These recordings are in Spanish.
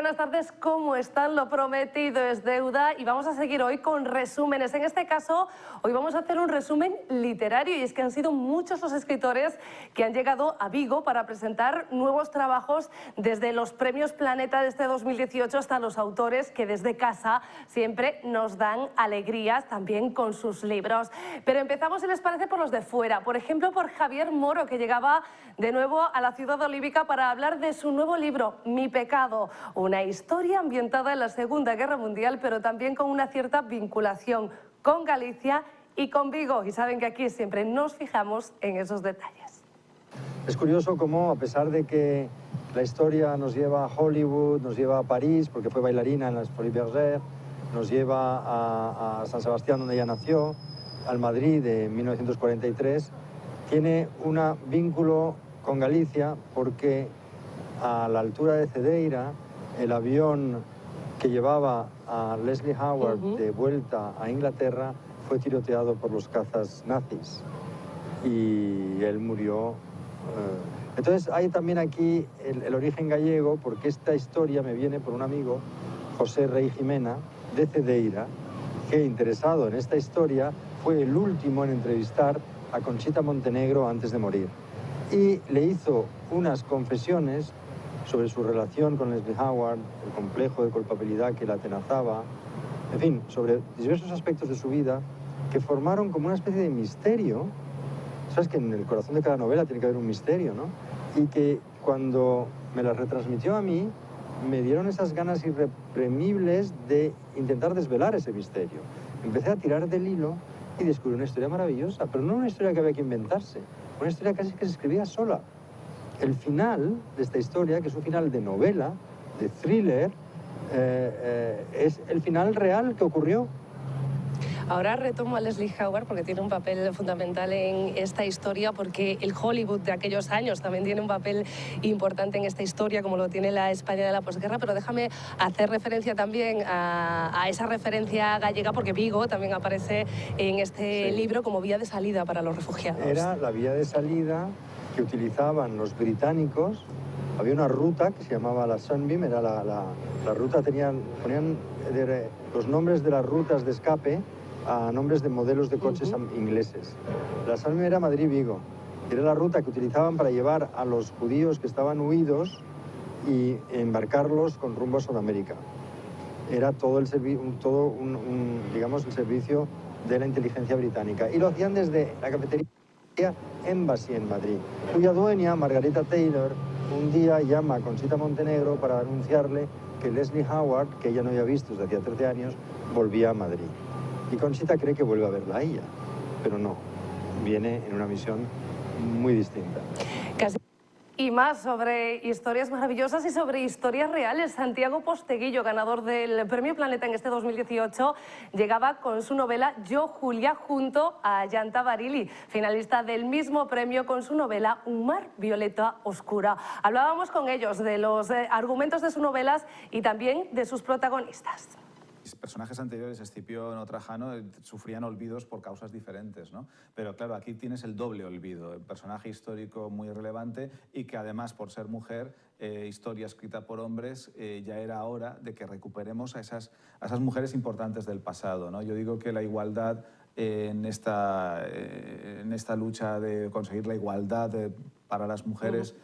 buenas tardes, ¿cómo están? Lo prometido es deuda y vamos a seguir hoy con resúmenes. En este caso, hoy vamos a hacer un resumen literario y es que han sido muchos los escritores que han llegado a Vigo para presentar nuevos trabajos desde los premios Planeta de este 2018 hasta los autores que desde casa siempre nos dan alegrías también con sus libros. Pero empezamos, si les parece, por los de fuera. Por ejemplo, por Javier Moro, que llegaba de nuevo a la ciudad olívica para hablar de su nuevo libro, Mi pecado, una historia ambientada en la Segunda Guerra Mundial, pero también con una cierta vinculación con Galicia y con Vigo. Y saben que aquí siempre nos fijamos en esos detalles. Es curioso cómo, a pesar de que la historia nos lleva a Hollywood, nos lleva a París, porque fue bailarina en las Folies Bergère, nos lleva a San Sebastián, donde ella nació, al Madrid de 1943, tiene un vínculo con Galicia porque a la altura de Cedeira, el avión que llevaba a Leslie Howard de vuelta a Inglaterra fue tiroteado por los cazas nazis y él murió. Entonces hay también aquí el origen gallego, porque esta historia me viene por un amigo, José Rey Jimena, de Cedeira, que, interesado en esta historia, fue el último en entrevistar a Conchita Montenegro antes de morir. Y le hizo unas confesiones sobre su relación con Leslie Howard, el complejo de culpabilidad que la atenazaba, en fin, sobre diversos aspectos de su vida que formaron como una especie de misterio. Sabes que en el corazón de cada novela tiene que haber un misterio, ¿no? Y que cuando me las retransmitió a mí, me dieron esas ganas irreprimibles de intentar desvelar ese misterio. Empecé a tirar del hilo y descubrí una historia maravillosa, pero no una historia que había que inventarse, una historia casi que se escribía sola. El final de esta historia, que es un final de novela, de thriller, es el final real que ocurrió. Ahora retomo a Leslie Howard porque tiene un papel fundamental en esta historia, porque el Hollywood de aquellos años también tiene un papel importante en esta historia, como lo tiene la España de la posguerra, pero déjame hacer referencia también a esa referencia gallega, porque Vigo también aparece en este libro como vía de salida para los refugiados. Era la vía de salida que utilizaban los británicos. Había una ruta que se llamaba la Sunbeam, era la ruta, ponían los nombres de las rutas de escape a nombres de modelos de coches ingleses. La Sunbeam era Madrid-Vigo. Era la ruta que utilizaban para llevar a los judíos que estaban huidos y embarcarlos con rumbo a Sudamérica. Era todo digamos, el servicio de la inteligencia británica. Y lo hacían desde la cafetería Embassy en Madrid, cuya dueña, Margarita Taylor, un día llama a Conchita Montenegro para anunciarle que Leslie Howard, que ella no había visto desde hacía 13 años, volvía a Madrid. Y Conchita cree que vuelve a verla a ella, pero no, viene en una misión muy distinta. Y más sobre historias maravillosas y sobre historias reales. Santiago Posteguillo, ganador del Premio Planeta en este 2018, llegaba con su novela Yo, Julia, junto a Yanta Barili, finalista del mismo premio con su novela Un mar violeta oscura. Hablábamos con ellos de los argumentos de sus novelas y también de sus protagonistas. Mis personajes anteriores, Escipión o Trajano, sufrían olvidos por causas diferentes, ¿no? Pero claro, aquí tienes el doble olvido, el personaje histórico muy relevante y que además, por ser mujer, historia escrita por hombres, ya era hora de que recuperemos a esas mujeres importantes del pasado, ¿no? Yo digo que la igualdad en esta lucha de conseguir la igualdad para las mujeres,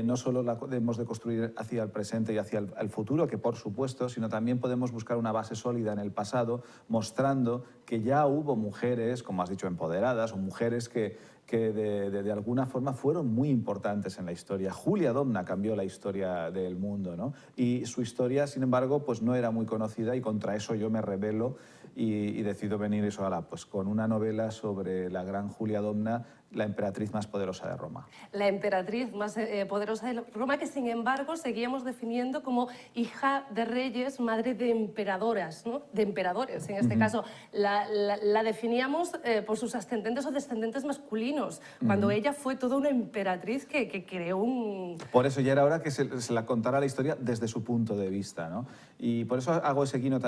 no solo la debemos de construir hacia el presente y hacia el futuro, que por supuesto, sino también podemos buscar una base sólida en el pasado, mostrando que ya hubo mujeres, como has dicho, empoderadas, o mujeres que de alguna forma fueron muy importantes en la historia. Julia Domna cambió la historia del mundo, ¿no? Y su historia, sin embargo, pues no era muy conocida, y contra eso yo me rebelo y decido venir eso ahora, pues con una novela sobre la gran Julia Domna, la emperatriz más poderosa de Roma. La emperatriz más poderosa de Roma, que sin embargo seguíamos definiendo como hija de reyes, madre de emperadoras, ¿no? De emperadores, en este caso. La definíamos por sus ascendentes o descendentes masculinos, cuando ella fue toda una emperatriz que creó un... Por eso ya era hora que se la contara la historia desde su punto de vista, ¿no? Y por eso hago ese guiño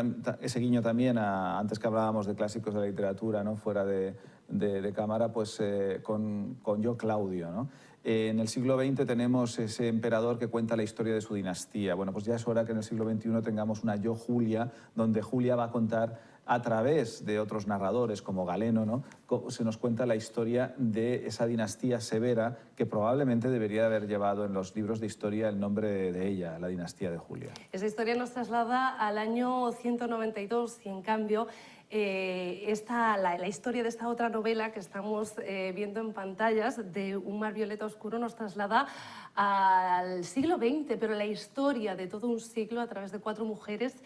también antes que hablábamos de clásicos de la literatura, ¿no? Fuera de de cámara pues, con Yo Claudio, ¿no? En el siglo XX tenemos ese emperador que cuenta la historia de su dinastía. Bueno, pues ya es hora que en el siglo XXI tengamos una Yo Julia, donde Julia va a contar a través de otros narradores como Galeno, ¿no? Se nos cuenta la historia de esa dinastía severa que probablemente debería haber llevado en los libros de historia el nombre de ella, la dinastía de Julia. Esa historia nos traslada al año 192 y en cambio la historia de esta otra novela que estamos viendo en pantallas, de Un mar violeta oscuro, nos traslada al siglo XX, pero la historia de todo un siglo a través de 4 mujeres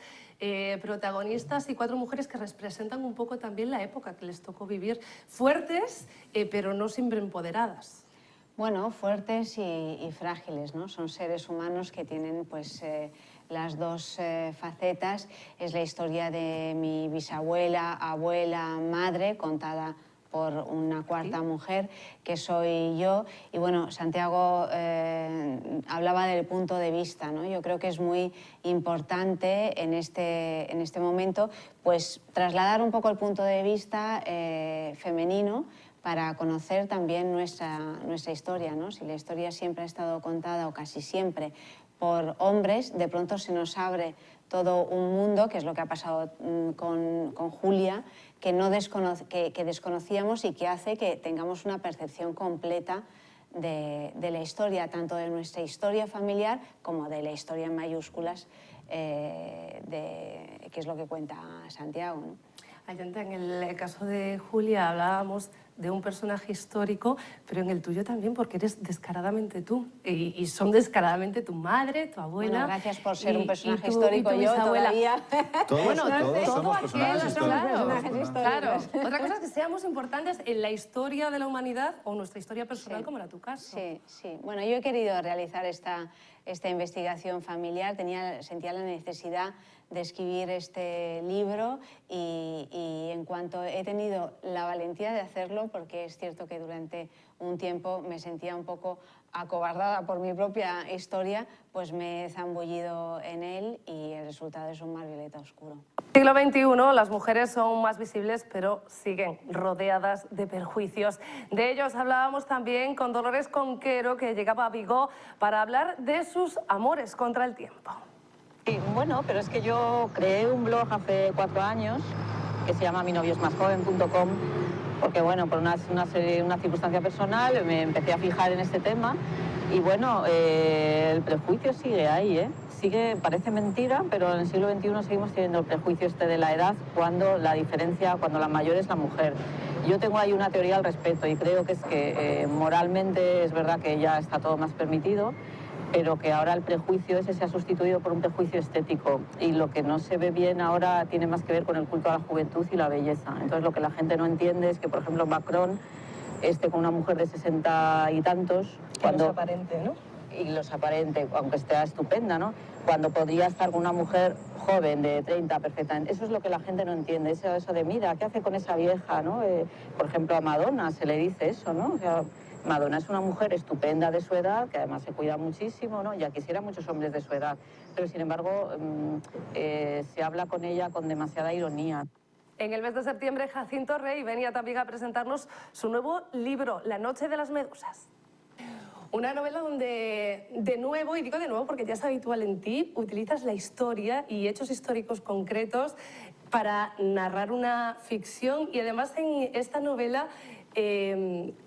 protagonistas y 4 mujeres que representan un poco también la época que les tocó vivir, fuertes, pero no siempre empoderadas. Bueno, fuertes y frágiles, ¿no? Son seres humanos que tienen pues las dos facetas. Es la historia de mi bisabuela, abuela, madre, contada por una cuarta mujer, que soy yo. Y bueno, Santiago hablaba del punto de vista, ¿no? Yo creo que es muy importante en este momento pues trasladar un poco el punto de vista femenino, para conocer también nuestra historia, ¿no? Si la historia siempre ha estado contada, o casi siempre, por hombres, de pronto se nos abre todo un mundo, que es lo que ha pasado con Julia, que desconocíamos y que hace que tengamos una percepción completa de la historia, tanto de nuestra historia familiar como de la historia en mayúsculas, que es lo que cuenta Santiago, ¿no? Ayanta, en el caso de Julia hablábamos de un personaje histórico, pero en el tuyo también, porque eres descaradamente tú. Y son descaradamente tu madre, tu abuela. Bueno, gracias por ser un personaje histórico, yo todavía. Todos somos personajes históricos. Claro. Otra cosa es que seamos importantes en la historia de la humanidad o nuestra historia personal, como era tu caso. Sí, sí. Bueno, yo he querido realizar esta investigación familiar, sentía la necesidad de escribir este libro y en cuanto he tenido la valentía de hacerlo, porque es cierto que durante un tiempo me sentía un poco acobardada por mi propia historia, pues me he zambullido en él y el resultado es Un mar violeta oscuro. Siglo XXI, las mujeres son más visibles, pero siguen rodeadas de perjuicios. De ellos hablábamos también con Dolores Conquero, que llegaba a Vigo para hablar de sus amores contra el tiempo. Sí, bueno, pero es que yo creé un blog hace 4 años que se llama minoviosmasjoven.com, porque bueno, por una circunstancia personal me empecé a fijar en este tema y bueno, el prejuicio sigue ahí, ¿eh? Parece mentira, pero en el siglo XXI seguimos teniendo el prejuicio de la edad, cuando la mayor es la mujer. Yo tengo ahí una teoría al respecto y creo que es que moralmente es verdad que ya está todo más permitido, pero que ahora el prejuicio ese se ha sustituido por un prejuicio estético y lo que no se ve bien ahora tiene más que ver con el culto a la juventud y la belleza. Entonces lo que la gente no entiende es que, por ejemplo, Macron esté con una mujer de 60 y tantos... Cuando los aparente, ¿no? Y los aparente, aunque esté estupenda, ¿no? Cuando podría estar con una mujer joven de 30 perfectamente. Eso es lo que la gente no entiende, eso de mira, ¿qué hace con esa vieja, no? Por ejemplo, a Madonna se le dice eso, ¿no? O sea, Madonna es una mujer estupenda de su edad, que además se cuida muchísimo, ¿no? Ya quisiera muchos hombres de su edad, pero sin embargo se habla con ella con demasiada ironía. En el mes de septiembre, Jacinto Rey venía también a presentarnos su nuevo libro, La noche de las medusas. Una novela donde, de nuevo, y digo de nuevo porque ya es habitual en ti, utilizas la historia y hechos históricos concretos para narrar una ficción, y además en esta novela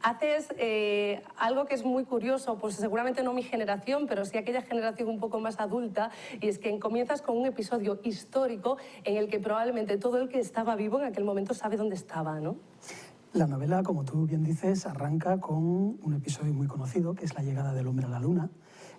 haces algo que es muy curioso, pues seguramente no mi generación, pero sí aquella generación un poco más adulta, y es que comienzas con un episodio histórico en el que probablemente todo el que estaba vivo en aquel momento sabe dónde estaba, ¿no? La novela, como tú bien dices, arranca con un episodio muy conocido, que es la llegada del hombre a la luna.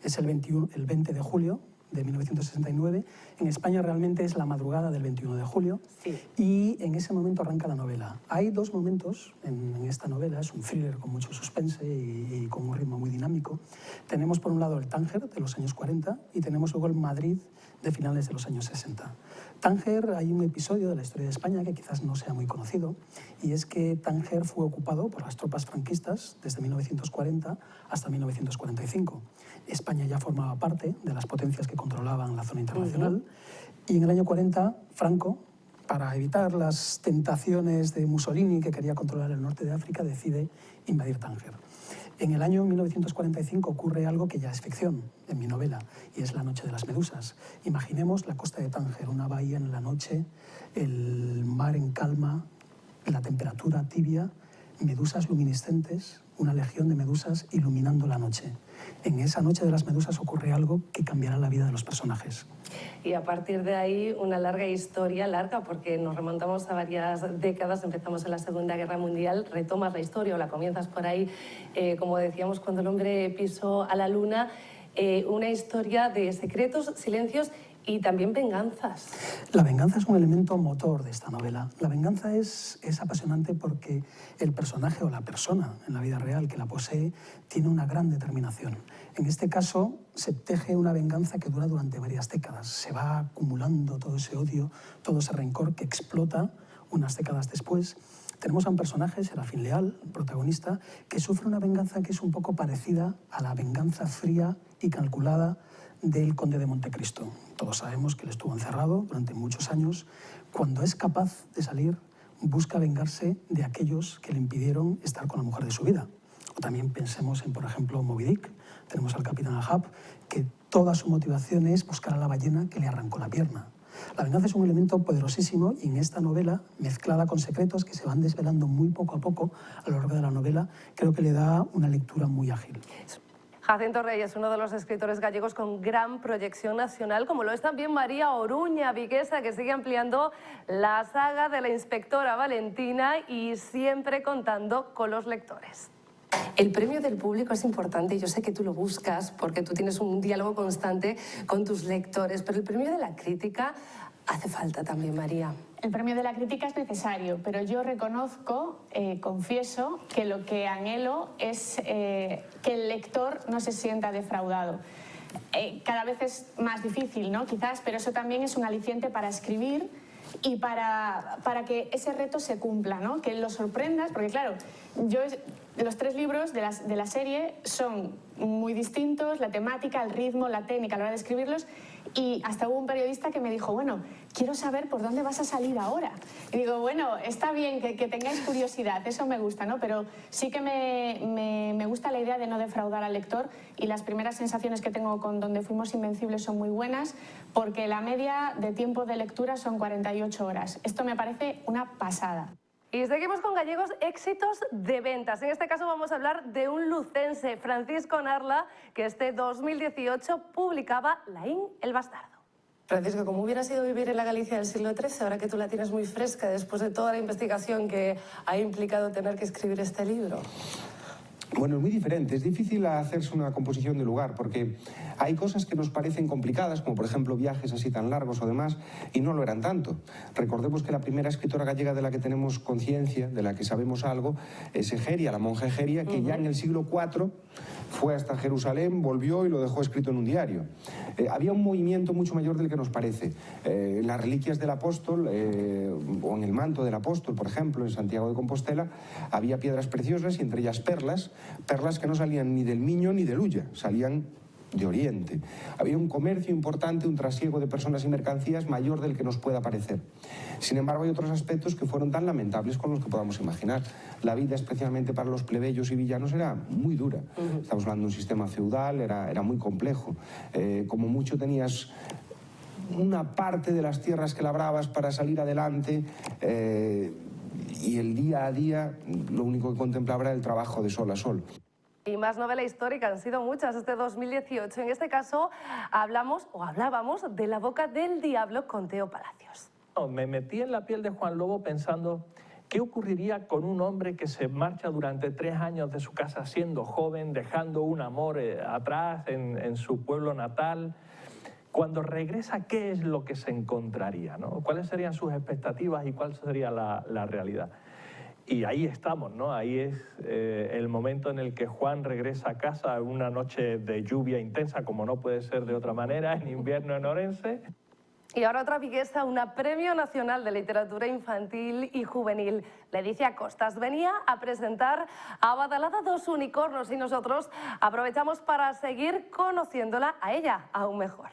Es el 20 de julio de 1969. En España realmente es la madrugada del 21 de julio. Sí. Y en ese momento arranca la novela. Hay 2 momentos en esta novela, es un thriller con mucho suspense y con un ritmo muy dinámico. Tenemos por un lado el Tánger de los años 40 y tenemos luego el Madrid de finales de los años 60. Tánger, hay un episodio de la historia de España que quizás no sea muy conocido, y es que Tánger fue ocupado por las tropas franquistas desde 1940 hasta 1945. España ya formaba parte de las potencias que controlaban la zona internacional, y en el año 40 Franco Para evitar las tentaciones de Mussolini, que quería controlar el norte de África, decide invadir Tánger. En el año 1945 ocurre algo que ya es ficción en mi novela, y es la Noche de las Medusas. Imaginemos la costa de Tánger, una bahía en la noche, el mar en calma, la temperatura tibia, medusas luminiscentes, una legión de medusas iluminando la noche. En esa Noche de las Medusas ocurre algo que cambiará la vida de los personajes. Y a partir de ahí una larga historia, larga porque nos remontamos a varias décadas, empezamos en la Segunda Guerra Mundial, retomas la historia o la comienzas por ahí, como decíamos, cuando el hombre pisó a la luna, una historia de secretos, silencios y también venganzas. La venganza es un elemento motor de esta novela. La venganza es apasionante porque el personaje o la persona en la vida real que la posee tiene una gran determinación. En este caso se teje una venganza que dura durante varias décadas. Se va acumulando todo ese odio, todo ese rencor que explota unas décadas después. Tenemos a un personaje, Serafín Leal, protagonista, que sufre una venganza que es un poco parecida a la venganza fría y calculada del conde de Montecristo. Todos sabemos que él estuvo encerrado durante muchos años. Cuando es capaz de salir, busca vengarse de aquellos que le impidieron estar con la mujer de su vida. O también pensemos en, por ejemplo, Moby Dick. Tenemos al capitán Ahab, que toda su motivación es buscar a la ballena que le arrancó la pierna. La venganza es un elemento poderosísimo y en esta novela, mezclada con secretos que se van desvelando muy poco a poco a lo largo de la novela, creo que le da una lectura muy ágil. Jacinto Reyes, uno de los escritores gallegos con gran proyección nacional, como lo es también María Oruña Viguesa, que sigue ampliando la saga de la inspectora Valentina y siempre contando con los lectores. El premio del público es importante y yo sé que tú lo buscas porque tú tienes un diálogo constante con tus lectores, pero el premio de la crítica hace falta también, María. El premio de la crítica es necesario, pero yo reconozco, confieso, que lo que anhelo es que el lector no se sienta defraudado. Cada vez es más difícil, ¿no? Quizás, pero eso también es un aliciente para escribir y para que ese reto se cumpla, ¿no? Que lo sorprendas, porque claro, los 3 libros de la serie son muy distintos, la temática, el ritmo, la técnica a la hora de escribirlos, y hasta hubo un periodista que me dijo, bueno, quiero saber por dónde vas a salir ahora. Y digo, bueno, está bien que tengáis curiosidad, eso me gusta, ¿no? Pero sí que me gusta la idea de no defraudar al lector, y las primeras sensaciones que tengo con Donde fuimos invencibles son muy buenas, porque la media de tiempo de lectura son 48 horas. Esto me parece una pasada. Y seguimos con gallegos, éxitos de ventas. En este caso vamos a hablar de un lucense, Francisco Narla, que este 2018 publicaba Laín el Bastardo. Francisco, ¿cómo hubiera sido vivir en la Galicia del siglo XIII, ahora que tú la tienes muy fresca, después de toda la investigación que ha implicado tener que escribir este libro? Bueno, es muy diferente. Es difícil hacerse una composición de lugar porque hay cosas que nos parecen complicadas, como por ejemplo viajes así tan largos o demás, y no lo eran tanto. Recordemos que la primera escritora gallega de la que tenemos conciencia, de la que sabemos algo, es Egeria, la monja Egeria, que ya en el siglo IV fue hasta Jerusalén, volvió y lo dejó escrito en un diario. Había un movimiento mucho mayor del que nos parece. Las reliquias del apóstol, o en el manto del apóstol, por ejemplo, en Santiago de Compostela, había piedras preciosas y entre ellas perlas que no salían ni del Miño ni del Ulla, salían de Oriente. Había un comercio importante, un trasiego de personas y mercancías mayor del que nos pueda parecer. Sin embargo, hay otros aspectos que fueron tan lamentables con los que podamos imaginar. La vida, especialmente para los plebeyos y villanos, era muy dura. Estamos hablando de un sistema feudal, era muy complejo. Como mucho tenías una parte de las tierras que labrabas para salir adelante, y el día a día lo único que contemplaba era el trabajo de sol a sol. Y más novela histórica, han sido muchas este 2018. En este caso hablábamos de La boca del diablo con Teo Palacios. Me metí en la piel de Juan Lobo pensando qué ocurriría con un hombre que se marcha durante 3 años de su casa siendo joven, dejando un amor atrás en su pueblo natal. Cuando regresa, ¿qué es lo que se encontraría, ¿no? ¿Cuáles serían sus expectativas y cuál sería la realidad? Y ahí estamos, ¿no? Ahí es el momento en el que Juan regresa a casa una noche de lluvia intensa, como no puede ser de otra manera, en invierno en Orense. Y ahora otra viguesa, una Premio Nacional de Literatura Infantil y Juvenil. Leticia Costas venía a presentar a Badalada 2 unicornios y nosotros aprovechamos para seguir conociéndola a ella aún mejor.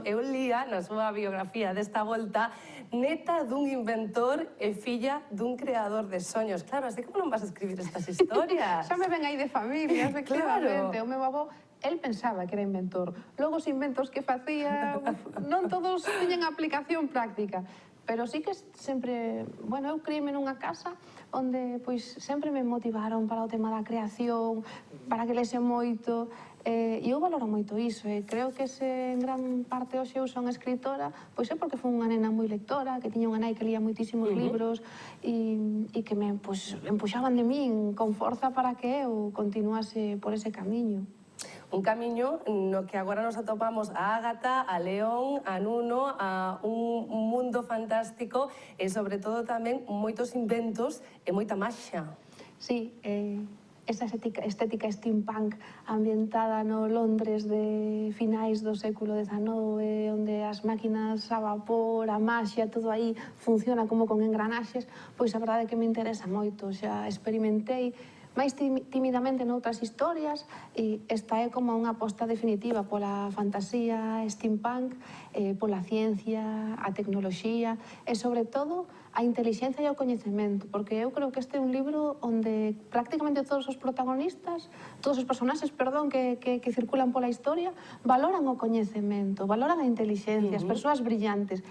Eu lía na súa biografía desta volta neta dun inventor e filla dun creador de soños. Claro, así como non vas a escribir estas historias. Xa me ven aí de familia, efectivamente. Claro. O meu avó, el pensaba que era inventor. Logo os inventos que facía, non todos tiñen aplicación práctica. Pero sí que sempre, bueno, eu criei-me nunha casa onde pois sempre me motivaron para o tema da creación, para que lese moito, e eu valoro moito iso, e creo que se en gran parte hoxe eu son escritora, pois é porque fui unha nena moi lectora, que tiña unha nai que lía moitísimos libros e que me empuxaban de min con forza para que eu continuase por ese camiño. Un camiño no que agora nos atopamos a Ágata, a León, a Nuno, a un mundo fantástico e, sobre todo, tamén moitos inventos e moita maxia. Sí, esa estética steampunk ambientada no Londres de finais do século XIX, onde as máquinas a vapor, a maxia, todo aí funciona como con engranaxes, pois a verdade é que me interesa moito. Xa experimentei máis timidamente noutras historias e esta é como unha aposta definitiva pola fantasía steampunk, pola ciencia, a tecnoloxía e, sobre todo, a intelixencia e o coñecemento, porque eu creo que este é un libro onde prácticamente todos os protagonistas, todos os personaxes, perdón, que circulan pola historia, valoran o coñecemento, valoran a intelixencia, as persoas brillantes.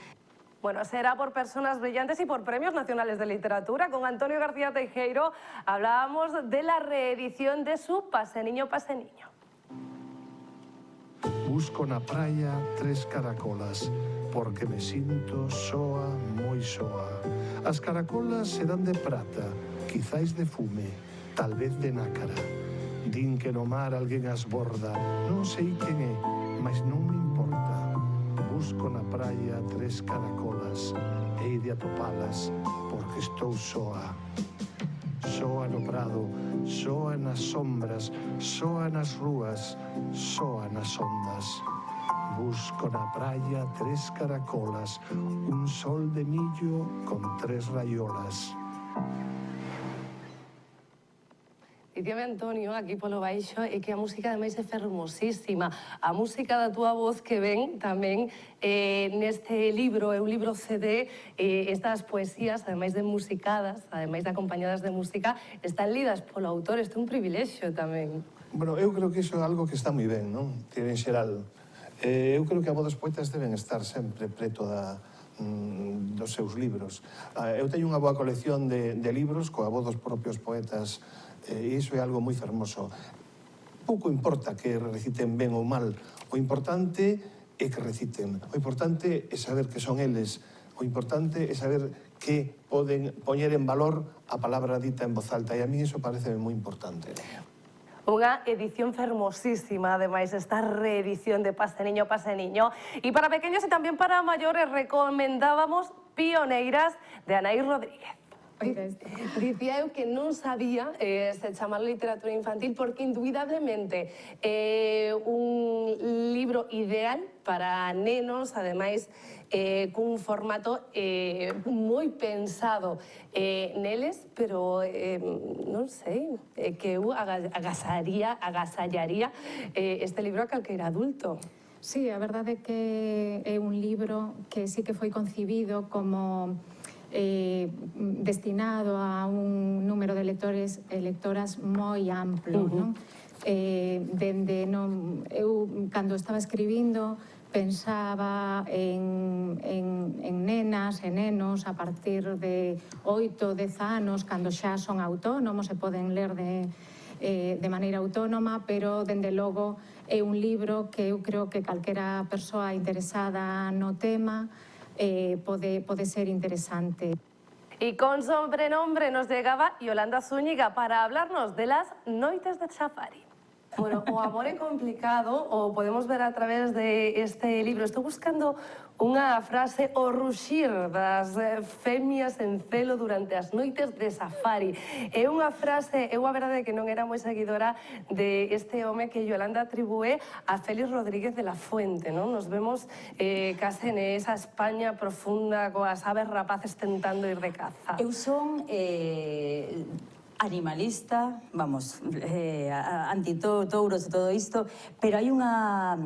Bueno, será por personas brillantes y por premios nacionales de literatura. Con Antonio García Teijeiro hablábamos de la reedición de su Pase Niño, Pase Niño. Busco na praia 3 caracolas, porque me sinto soa, moi soa. As caracolas serán de prata, quizáis de fume, tal vez de nácara. Din que no mar alguén as borda, non sei quen é, mas non me importa. Busco na praia 3 caracolas, hei de atopalas, porque estou soa. Soa no prado, soa nas sombras, soa nas rúas, soa nas ondas. Busco na praia 3 caracolas, un sol de millo con 3 raiolas. Dicíame, Antonio, aquí polo baixo, é que a música ademais é fermosísima. A música da túa voz que ven tamén neste libro, é un libro CD, estas poesías, ademais de musicadas, ademais de acompañadas de música, están lidas polo autor. Isto é un privilexio tamén. Bueno, eu creo que iso é algo que está moi ben, non? Que en xeral. Eu creo que a voz dos poetas deben estar sempre preto dos seus libros. Eu teño unha boa colección de libros coa voz dos propios poetas. E iso é algo moi fermoso. Pouco importa que reciten ben ou mal, o importante é que reciten. O importante é saber que son eles. O importante é saber que poden poñer en valor a palabra dita en voz alta. E a mí iso parece moi importante. Unha edición fermosísima, ademais, esta reedición de Pase Niño, Pase Niño. E para pequeños e tamén para maiores recomendábamos Pioneiras de Anaí Rodríguez. Dicía eu que non sabía se chamar literatura infantil porque indubidablemente é un libro ideal para nenos, ademais cun formato moi pensado neles, pero non sei, que eu agasallaría este libro a calqueira adulto. Sí, a verdade é que é un libro que sí que foi concibido como destinado a un número de lectores e lectoras moi amplo, non? Eu, cando estaba escribindo, pensaba en nenas e nenos a partir de 8, 10 anos, cando xa son autónomos e poden ler de maneira autónoma, pero, dende logo, é un libro que eu creo que calquera persoa interesada no tema pode ser interesante. Y con sobrenombre nos llegaba Yolanda Zúñiga para hablarnos de las noites de safari. Bueno, o amor é complicado, o podemos ver a través de este libro. Estou buscando unha frase, o ruxir das femias en celo durante as noites de safari. É unha frase, eu a verdade é que non era moi seguidora de este home que Yolanda atribúe a Félix Rodríguez de la Fuente, non? Nos vemos case nesa España profunda coas aves rapaces tentando ir de caza. Eu son animalista, vamos, anti-touros e todo isto, pero hai unha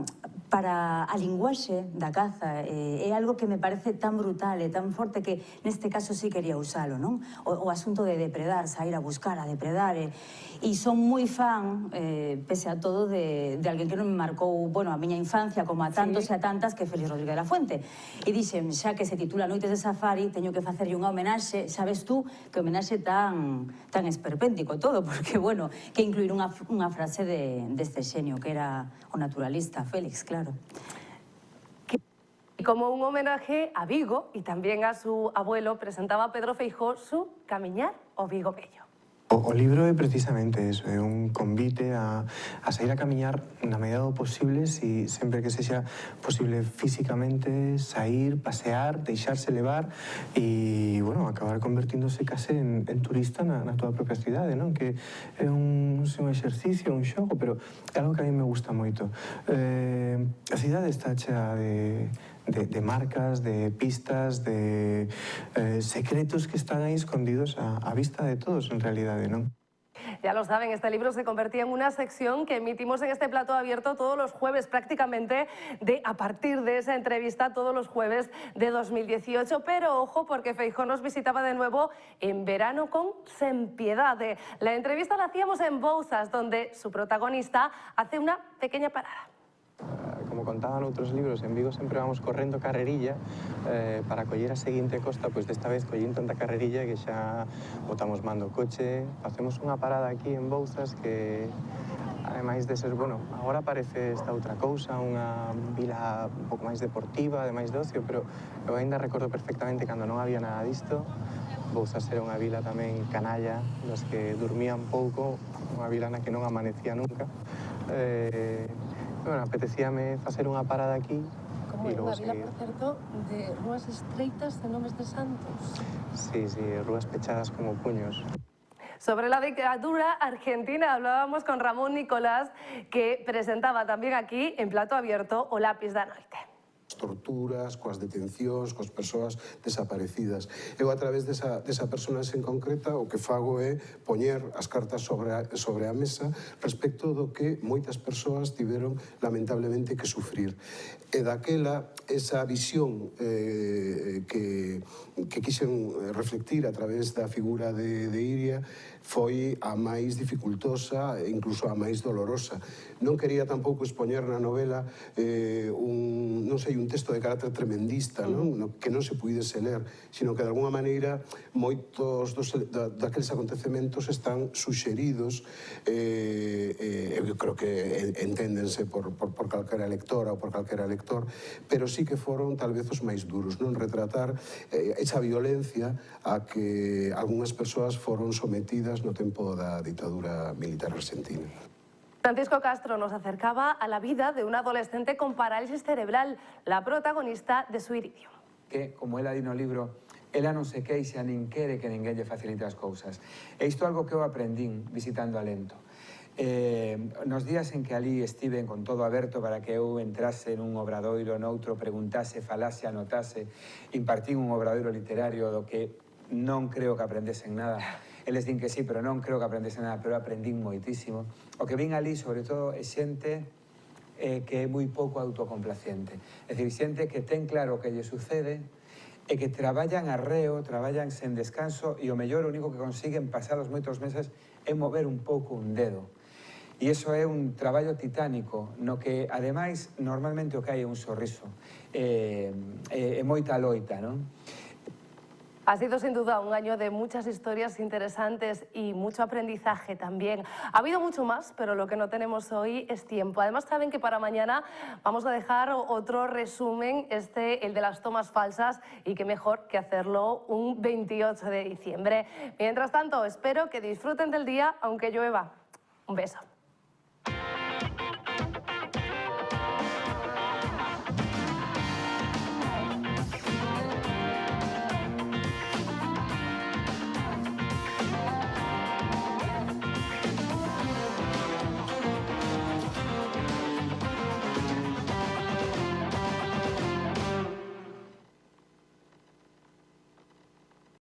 para a linguaxe da caza é algo que me parece tan brutal e tan forte que neste caso sí quería usalo, non? O asunto de depredar, sair a buscar, a depredar, e son moi fan, pese a todo, de alguén que non me marcou, bueno, a miña infancia, como a tantos e a tantas, que é Félix Rodríguez de la Fuente. E dixen, xa que se titula Noites de Safari, teño que facerlle unha homenaxe, sabes tú, que homenaxe tan esperpéntico todo, porque, bueno, que incluir unha frase deste xenio, que era o naturalista, Félix, claro. Y como un homenaje a Vigo y también a su abuelo, presentaba Pedro Feijóo su Camiñar o Vigo Bello. O libro é precisamente eso, é un convite a sair a camiñar na medida do posible, si sempre que sexa posible físicamente, sair, pasear, deixarse levar e, bueno, acabar convertíndose case en turista na túa propia cidade, non? Que é un exercicio, un xogo, pero é algo que a mí me gusta moito. A cidade está chea de marcas, de pistas, de secretos que están aí escondidos a vista de todos, en realidade, non? Ya lo saben, este libro se convertía en una sección que emitimos en este plató abierto todos los jueves, prácticamente a partir de esa entrevista, todos los jueves de 2018. Pero ojo, porque Feijóo nos visitaba de nuevo en verano con Sempiedade. La entrevista la hacíamos en Bouzas, donde su protagonista hace una pequeña parada. Como contaban outros libros, en Vigo sempre vamos correndo carrerilla para coller a seguinte costa, pois desta vez collín tanta carrerilla que xa botamos mando o coche, facemos unha parada aquí en Bouzas que, ademais de ser, bueno, agora parece esta outra cousa, unha vila un pouco máis deportiva, ademais de ocio, pero eu ainda recordo perfectamente cando non había nada disto. Bouzas era unha vila tamén canalla, nos que dormían pouco, unha vila na que non amanecía nunca. Bueno, apetecíame facer unha parada aquí. Como unha vila, por certo, de rúas estreitas de nomes de santos. Sí, rúas pechadas como puños. Sobre la dictadura argentina hablábamos con Ramón Nicolás, que presentaba tamén aquí, en plató abierto, o Lápiz da Noite. Torturas, coas detencións, coas persoas desaparecidas. Eu, a través desa personaxe en concreta, o que fago é poñer as cartas sobre a mesa respecto do que moitas persoas tiveron, lamentablemente, que sufrir. E daquela, esa visión que quixen reflectir a través da figura de Iria foi a máis dificultosa e incluso a máis dolorosa. Non quería tampouco expoñer na novela un texto de carácter tremendista, que non se puidese ler, sino que de alguna maneira moitos daqueles acontecementos están suxeridos, eu creo que enténdense por calquera lectora ou por calquera lector, pero sí que foron tal vez os máis duros, non retratar esa violencia a que algunhas persoas foron sometidas no tempo da ditadura militar argentina. Francisco Castro nos acercaba a la vida de un adolescente con parálisis cerebral, la protagonista de su Iridium. Que, como ela di no libro, ela non se queixa nin quere que ninguén lle facilite as cousas. E isto é algo que eu aprendín visitando Alento. Nos días en que ali estiven con todo aberto para que eu entrase nun obradoiro, noutro, preguntase, falase, anotase, impartín un obradoiro literario do que non creo que aprendesen nada. Eles din que sí, pero non creo que aprendesen nada, pero aprendín moitísimo. O que vin ali, sobre todo, é xente que é moi pouco autocomplaciente. É dicir, xente que ten claro o que lle sucede e que traballan arreo, traballan sen descanso e o mellor, o único que consiguen pasados moitos meses é mover un pouco un dedo. E iso é un traballo titánico, no que, ademais, normalmente o que hai é un sorriso. É moita loita, non? Ha sido sin duda un año de muchas historias interesantes y mucho aprendizaje también. Ha habido mucho más, pero lo que no tenemos hoy es tiempo. Además, saben que para mañana vamos a dejar otro resumen, el de las tomas falsas, y qué mejor que hacerlo un 28 de diciembre. Mientras tanto, espero que disfruten del día, aunque llueva. Un beso.